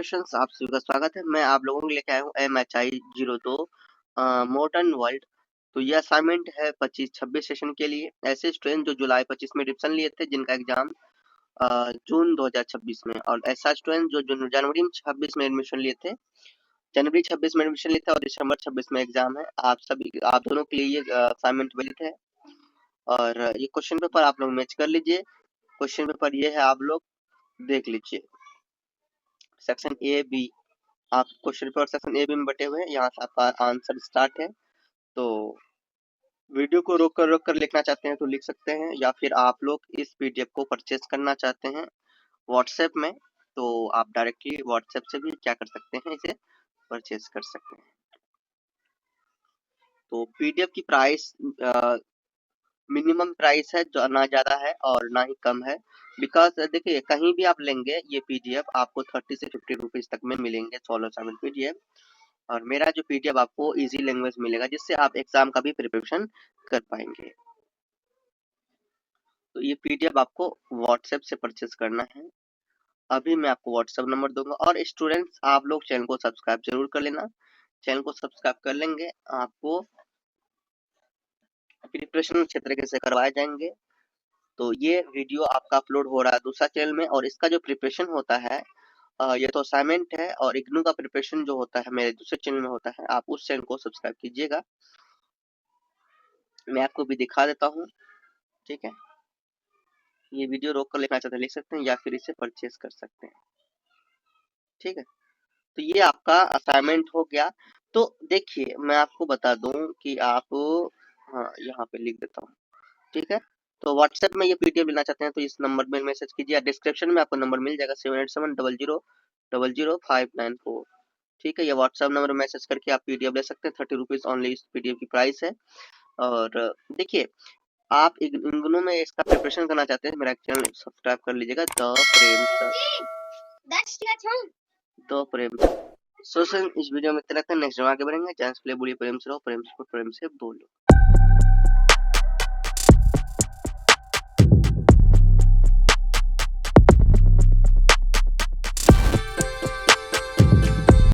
Educations आप सभी का स्वागत है। मैं आप लोगों के लिए लेके आया हूँ MHI 02 मॉडर्न वर्ल्ड। तो ये असाइनमेंट है 25-26 सेशन के लिए। ऐसे स्टूडेंट जो जुलाई 25 में एडमिशन लिए थे जिनका एग्जाम जून 2026 में, और ऐसा स्टूडेंट जो जनवरी 26 में एडमिशन लिए थे, जनवरी 26 में एडमिशन लिए थे और दिसंबर 26 में एग्जाम है। आप दोनों के लिए ये असाइनमेंट वैलिड है। और ये क्वेश्चन पेपर आप लोग मैच कर लीजिए। क्वेश्चन पेपर ये है, आप लोग देख लीजिए। सेक्शन ए बी, आप question paper section A B में बटे हुए हैं। यहाँ से आपका आंसर स्टार्ट है। तो वीडियो को रोक कर लिखना चाहते हैं तो लिख सकते हैं, या फिर आप लोग इस पीडीएफ को परचेज करना चाहते हैं व्हाट्सएप में, तो आप डायरेक्टली व्हाट्सएप से भी क्या कर सकते हैं, इसे परचेज कर सकते हैं। तो पीडीएफ की प्राइस मिनिमम प्राइस है, जो ना ज्यादा है और ना ही कम है। बिकॉज देखिए, कहीं भी आप लेंगे ये पीडीएफ आपको 30 से 50 रुपीज तक में मिलेंगे, 16 7 पीडीएफ। और मेरा जो पीडीएफ आपको इजी लैंग्वेज मिलेगा, जिससे आप एग्जाम का भी प्रिपरेशन कर पाएंगे। तो ये पीडीएफ आपको व्हाट्सएप से परचेज करना है। अभी मैं आपको व्हाट्सएप नंबर दूंगा। और स्टूडेंट्स, आप लोग चैनल को सब्सक्राइब जरूर कर लेना। चैनल को सब्सक्राइब कर लेंगे, आपको प्रिपरेशन अच्छे तरीके से करवाए जाएंगे। तो ये वीडियो आपका अपलोड हो रहा है दूसरा चैनल में, और इसका जो प्रिपरेशन होता है, ये तो असाइनमेंट है, और इग्नू का प्रिपरेशन जो होता है मेरे दूसरे चैनल में होता है। आप उस चैनल को सब्सक्राइब कीजिएगा। मैं आपको भी दिखा देता हूँ, ठीक है। ये वीडियो रोक कर लिखना चाहते हैं लिख सकते हैं, या फिर इसे परचेज कर सकते हैं, ठीक है। तो ये आपका असाइनमेंट हो गया। तो देखिए, मैं आपको बता दूं कि आप, हाँ यहाँ पे लिख देता हूँ, ठीक है। तो व्हाट्सएप में ये पीडीएफ लेना चाहते हैं तो इस नंबर में मैसेज कीजिए। डिस्क्रिप्शन में आपको नंबर मिल जाएगा 7870000594, ठीक है। ये व्हाट्सएप नंबर मैसेज करके आप पीडीएफ ले सकते हैं। 30 रुपीज ओनली इस पीडीएफ की प्राइस है। और देखिए, आप इग्नू में इसका प्रिपरेशन करना चाहते हैं, मेरा चैनल सब्सक्राइब कर लीजिएगा। The Prem sir. इस वीडियो में इतना था। नेक्स्ट आगे बढ़ेंगे। चांस प्ले बोलिए प्रेम से रहो, प्रेम से बोलो।